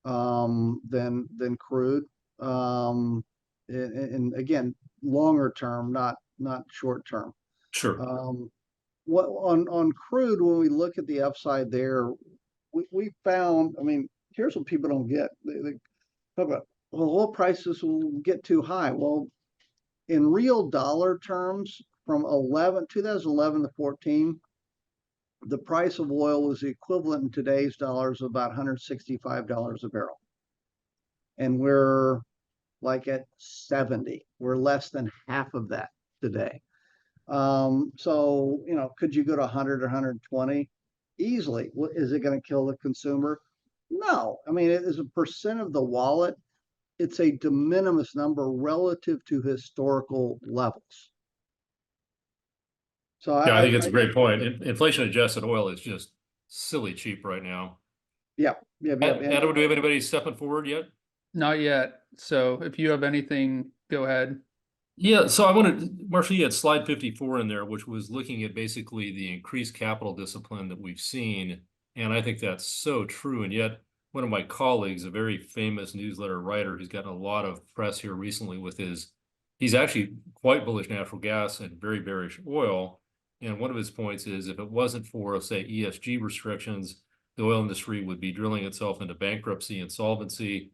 than crude. And again, longer term, not short term. Sure. What on crude, when we look at the upside there, we found, I mean, here's what people don't get. They talk about, well, oil prices will get too high. Well, in real dollar terms, from 2011 to 14, the price of oil was the equivalent in today's dollars of about $165 a barrel. And we're like at 70. We're less than half of that today. So, could you go to 100 or 120? Easily. Is it going to kill the consumer? No. I mean, it is a percent of the wallet. It's a de minimis number relative to historical levels. So Yeah, I think it's I a great point. Inflation adjusted oil is just silly cheap right now. yeah. Adam, do we have anybody stepping forward yet? Not yet. So if you have anything, go ahead. Yeah, so I wanted, Marshall, you had slide 54 in there, which was looking at basically the increased capital discipline that we've seen. And I think that's so true. And yet, one of my colleagues, a very famous newsletter writer who's gotten a lot of press here recently with he's actually quite bullish natural gas and very bearish oil. And one of his points is if it wasn't for, say, ESG restrictions, the oil industry would be drilling itself into bankruptcy, insolvency.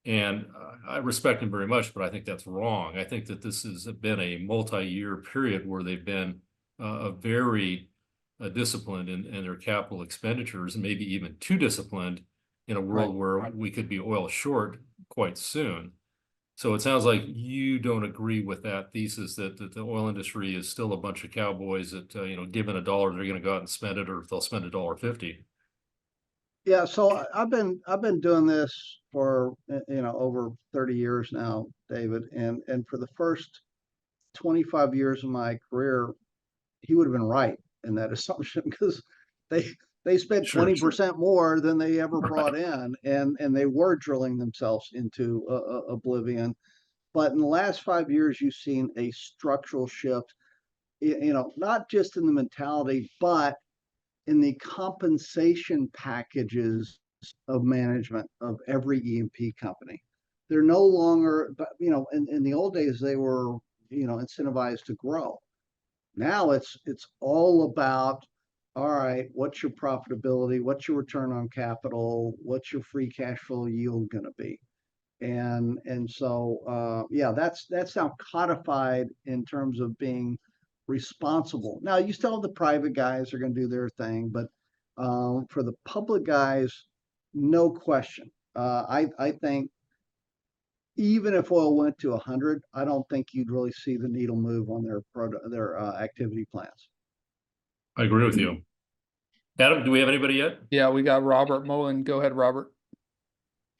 And I respect him very much, but I think that's wrong. I think that this has been a multi-year period where they've been very disciplined in their capital expenditures, and maybe even too disciplined in a world where we could be oil short quite soon. So it sounds like you don't agree with that thesis that the oil industry is still a bunch of cowboys that, given $1, they're going to go out and spend it, or they'll spend $1.50. Yeah, so I've been doing this for over 30 years now, David, and for the first 25 years of my career, he would have been right in that assumption because they spent 20% more than they ever brought in, and they were drilling themselves into oblivion. But in the last 5 years, you've seen a structural shift, not just in the mentality, but in the compensation packages of management of every E&P company. They're no longer, but in the old days they were, incentivized to grow. Now it's all about, all right, what's your profitability? What's your return on capital? What's your free cash flow yield going to be? And so yeah, that's now codified in terms of being responsible. Now you still have the private guys are going to do their thing, but for the public guys, no question. I think even if oil went to 100, I don't think you'd really see the needle move on their activity plans. I agree with you. Adam, do we have anybody yet? Yeah, we got Robert Mullen. Go ahead, Robert.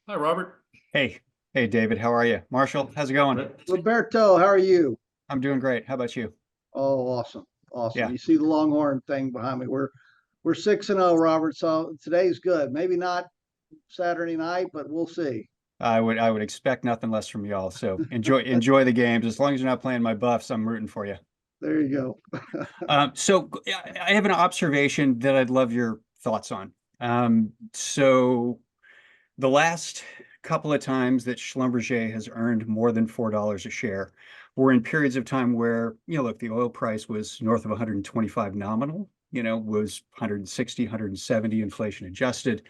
Hi, Robert. Hey, David, how are you? Marshall, how's it going? Roberto, how are you? I'm doing great. How about you? Oh, awesome. Yeah. You see the Longhorn thing behind me. We're 6-0, Robert. So today's good. Maybe not Saturday night, but we'll see. I would expect nothing less from y'all. So enjoy the games. As long as you're not playing my buffs, I'm rooting for you. There you go. So I have an observation that I'd love your thoughts on. So the last couple of times that Schlumberger has earned more than $4 a share were in periods of time where, look, the oil price was north of 125 nominal, was 160, 170 inflation adjusted.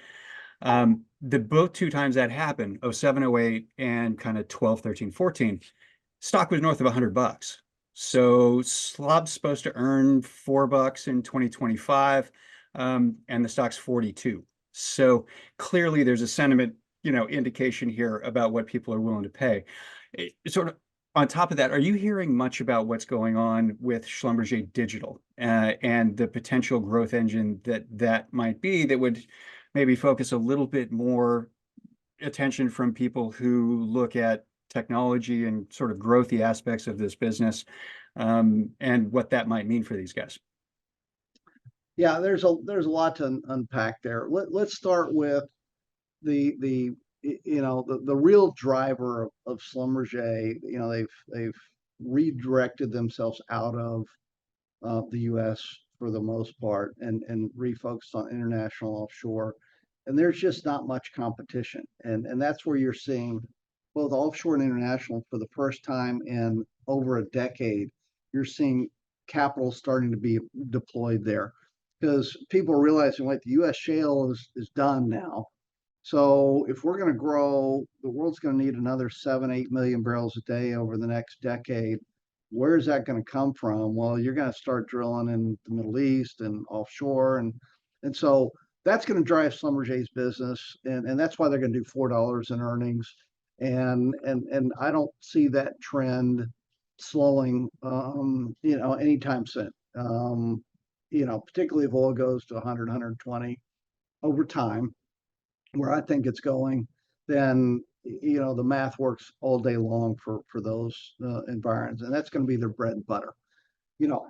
The both two times that happened, 07, 08, and kind of 12, 13, 14, stock was north of $100. So Slob's supposed to earn $4 in 2025, and the stock's 42. So clearly there's a sentiment, indication here about what people are willing to pay. Sort of on top of that, are you hearing much about what's going on with Schlumberger Digital and the potential growth engine that might be that would maybe focus a little bit more attention from people who look at technology and sort of growthy aspects of this business, and what that might mean for these guys? Yeah, there's a lot to unpack there. Let's start with the real driver of Schlumberger. They've redirected themselves out of the U.S. for the most part and refocused on international offshore. and there's just not much competition. And that's where you're seeing both offshore and international for the first time in over a decade, you're seeing capital starting to be deployed there because people are realizing, like, the U.S. shale is done now. So if we're going to grow, the world's going to need another 7-8 million barrels a day over the next decade. Where is that going to come from? Well, you're going to start drilling in the Middle East and offshore, and so that's going to drive Schlumberger's business, and that's why they're going to do $4 in earnings, and I don't see that trend slowing, anytime soon. Particularly if oil goes to 100, 120 over time, where I think it's going, then the math works all day long for those environments, and that's going to be their bread and butter.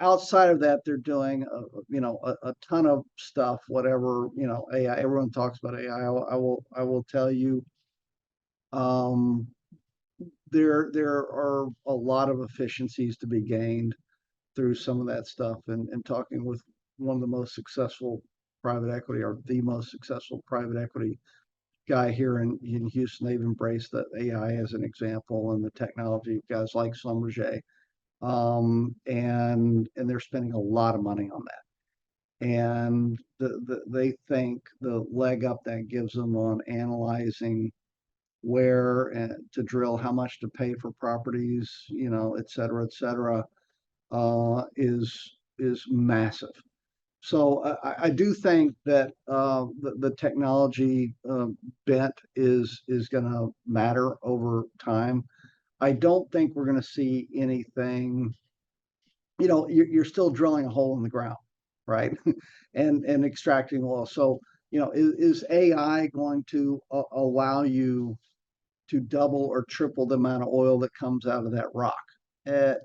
Outside of that, they're doing a ton of stuff. Whatever AI. Everyone talks about AI. I will tell you, there are a lot of efficiencies to be gained through some of that stuff. And talking with one of the most successful private equity, or the most successful private equity guy here in Houston, they've embraced the AI as an example, and the technology, guys like Schlumberger, and they're spending a lot of money on that. And they think the leg up that gives them on analyzing where to drill, how much to pay for properties, et cetera, is massive. So I do think that the technology bent is going to matter over time. I don't think we're going to see anything. You're still drilling a hole in the ground, right? and extracting oil. So is AI going to allow you to double or triple the amount of oil that comes out of that rock?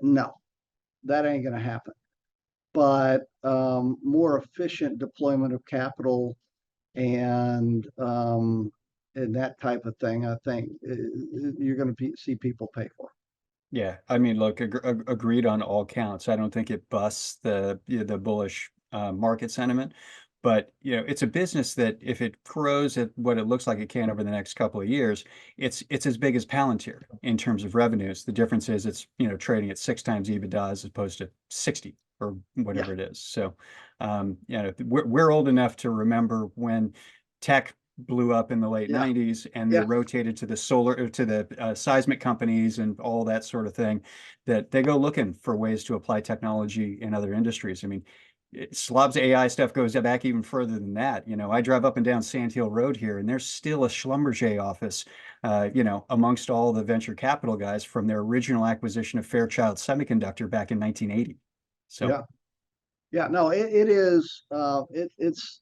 No, that ain't going to happen. But more efficient deployment of capital and that type of thing, I think you're going to see people pay for. Yeah, I mean, look, agreed on all counts. I don't think it busts the bullish market sentiment, but it's a business that if it grows at what it looks like it can over the next couple of years, it's as big as Palantir in terms of revenues. The difference is it's trading at 6 times EBITDA as opposed to 60 or whatever it is. So we're old enough to remember when tech blew up in the late 90s, and they rotated to the seismic companies and all that sort of thing, that they go looking for ways to apply technology in other industries. I mean, Slob's AI stuff goes back even further than that. I drive up and down Sand Hill Road here, and there's still a Schlumberger office, amongst all the venture capital guys from their original acquisition of Fairchild Semiconductor back in 1980. So no, it is. It's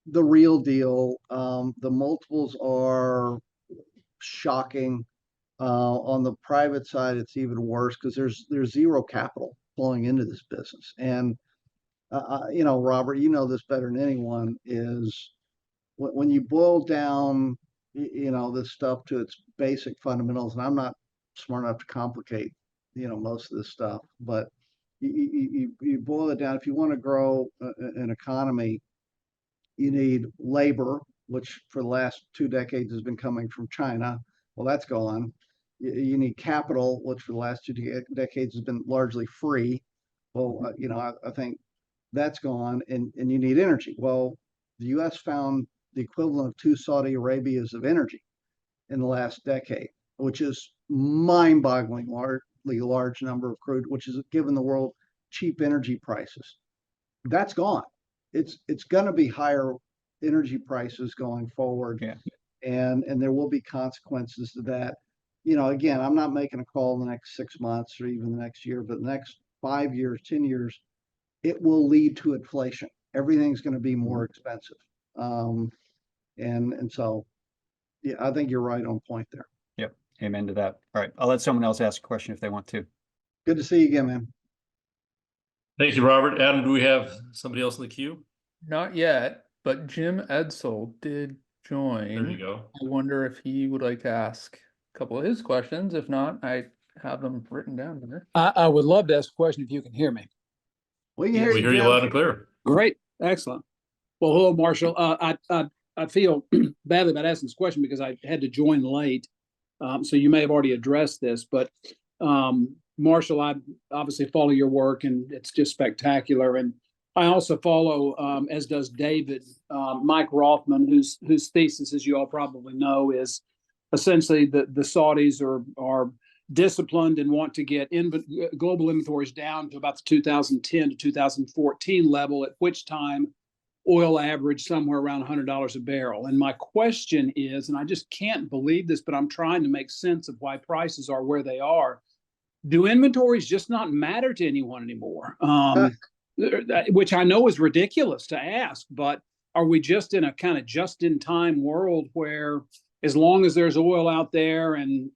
the real deal. The multiples are shocking. On the private side, it's even worse because there's zero capital flowing into this business. And Robert, this better than anyone, is when you boil down this stuff to its basic fundamentals. And I'm not smart enough to complicate most of this stuff, but you boil it down. If you want to grow an economy, you need labor, which for the last 2 decades has been coming from China. Well, that's gone. You need capital, which for the last 2 decades has been largely free. Well, I think that's gone. And you need energy. Well, the U.S. found the equivalent of 2 Saudi Arabias of energy in the last decade, which is mind-boggling large number of crude, which has given the world cheap energy prices. That's gone. It's going to be higher energy prices going forward, and there will be consequences to that. Again, I'm not making a call in the next 6 months or even the next year, but the next 5 years, 10 years, it will lead to inflation. Everything's going to be more expensive, and so I think you're right on point there. Yep, amen to that. All right, I'll let someone else ask a question if they want to. Good to see you again, man. Thank you, Robert. Adam, do we have somebody else in the queue? Not yet, but Jim Edsel did join. There you go. I wonder if he would like to ask a couple of his questions. If not, I have them written down here. I would love to ask a question if you can hear me. We can hear We hear you Jim. loud and clear. Great. Excellent. Well, hello, Marshall. I I feel badly about asking this question because I had to join late. So you may have already addressed this, but Marshall, I obviously follow your work and it's just spectacular. And I also follow, as does David, Mike Rothman, whose thesis, as you all probably know, is essentially that the Saudis are disciplined and want to get global inventories down to about the 2010 to 2014 level, at which time oil averaged somewhere around $100 a barrel. And my question is, and I just can't believe this, but I'm trying to make sense of why prices are where they are. Do inventories just not matter to anyone anymore? Which I know is ridiculous to ask, but are we just in a kind of just-in-time world where as long as there's oil out there and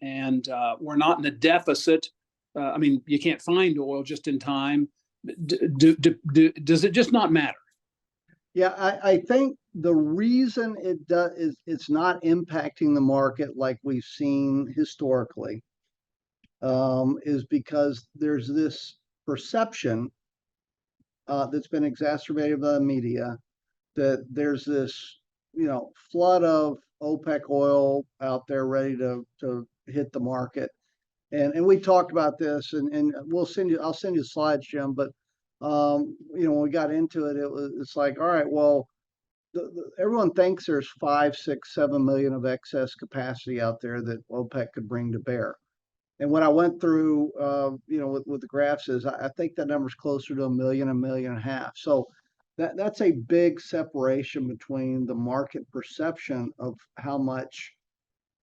we're not in a deficit, I mean, you can't find oil just in time, does it just not matter? Yeah, I think the reason it does is it's not impacting the market like we've seen historically, is because there's this perception that's been exacerbated by the media that there's this, flood of OPEC oil out there ready to hit the market. And we talked about this, and I'll send you slides, Jim. But when we got into it, it's like, all right, well, everyone thinks there's 5, 6, 7 million of excess capacity out there that OPEC could bring to bear. And what I went through, with the graphs is I think that number's closer to 1 million, 1.5 million. So that's a big separation between the market perception of how much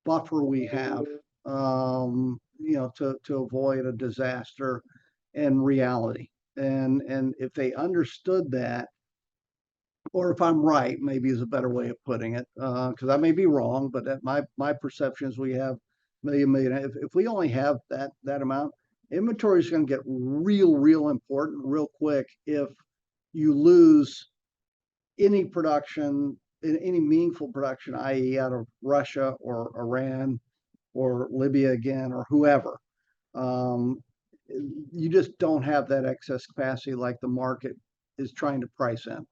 buffer we have, to avoid a disaster, and reality. And if they understood that, or if I'm right, maybe is a better way of putting it, because I may be wrong, but my perception is we have million. If we only have that amount, inventory is going to get real important real quick if you lose any production, any meaningful production, i.e. out of Russia or Iran or Libya again, or whoever. You just don't have that excess capacity like the market is trying to price in.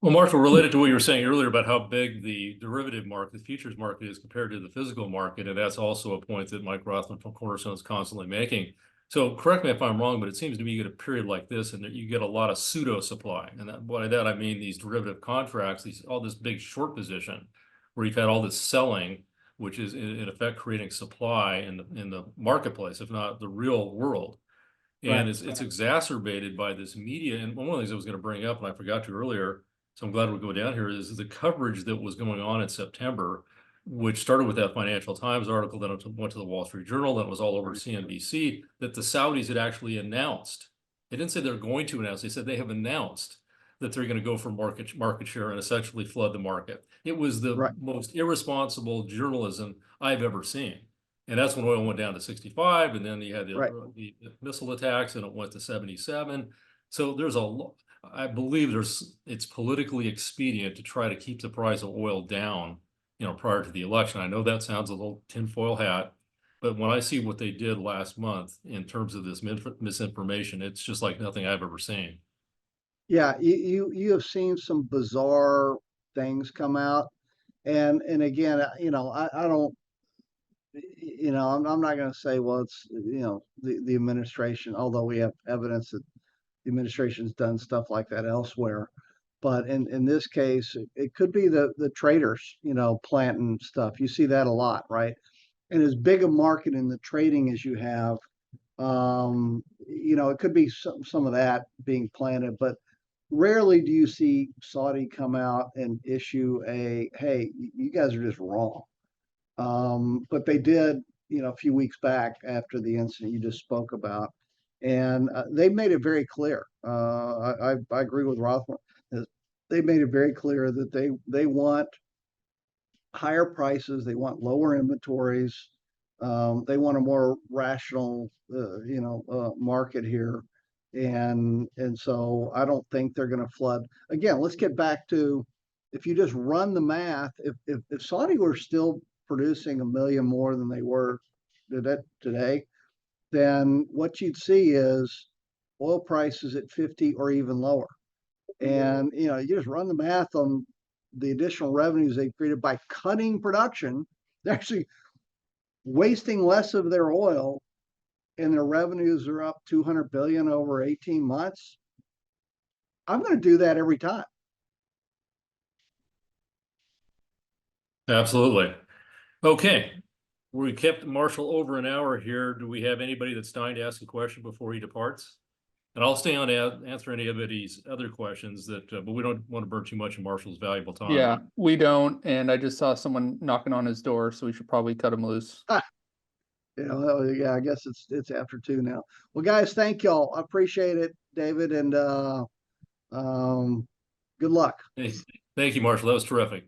Well, Marshall, related to what you were saying earlier about how big the derivative market, the futures market is compared to the physical market, and that's also a point that Mike Rothman from Cornerstone is constantly making. So correct me if I'm wrong, but it seems to me you get a period like this and that you get a lot of pseudo supply. And by that, I mean these derivative contracts, all this big short position where you've had all this selling, which is in effect creating supply in the marketplace, if not the real world. And Right. it's exacerbated by this media. And one of the things I was going to bring up, and I forgot to earlier, so I'm glad we go down here, is the coverage that was going on in September, which started with that Financial Times article, then it went to the Wall Street Journal, then it was all over CNBC, that the Saudis had actually announced. They didn't say they're going to announce, they said they have announced that they're going to go for market share and essentially flood the market. It was the most irresponsible journalism I've ever seen. And that's when oil went down to 65, and then you had the missile attacks, and it went to 77. So there's I believe it's politically expedient to try to keep the price of oil down, prior to the election. I know that sounds a little tinfoil hat, but when I see what they did last month in terms of this misinformation, it's just like nothing I've ever seen. Yeah, you have seen some bizarre things come out, and again, I don't, I'm not going to say, well, it's the administration, although we have evidence that the administration's done stuff like that elsewhere. But in this case, it could be the traders, planting stuff. You see that a lot, right? And as big a market in the trading as you have, it could be some of that being planted, but rarely do you see Saudi come out and issue hey, you guys are just wrong. But they did, a few weeks back after the incident you just spoke about. And they made it very clear. I agree with Rothman. They made it very clear that they want higher prices. They want lower inventories. They want a more rational, market here. And so I don't think they're going to flood. Again, let's get back to, if you just run the math, if Saudi were still producing 1 million more than they were today, then what you'd see is oil prices at 50 or even lower. And you just run the math on the additional revenues they've created by cutting production. They're actually wasting less of their oil, and their revenues are up 200 billion over 18 months. I'm going to do that every time. Absolutely. Okay. We kept Marshall over an hour here. Do we have anybody that's dying to ask a question before he departs? And I'll stay on to answer anybody's other questions that, but we don't want to burn too much of Marshall's valuable time. Yeah, we don't, and I just saw someone knocking on his door, so we should probably cut him loose. Yeah, I guess it's after 2 now. Well, guys, thank y'all. I appreciate it, David, and good luck. Hey, thank you, Marshall. That was terrific.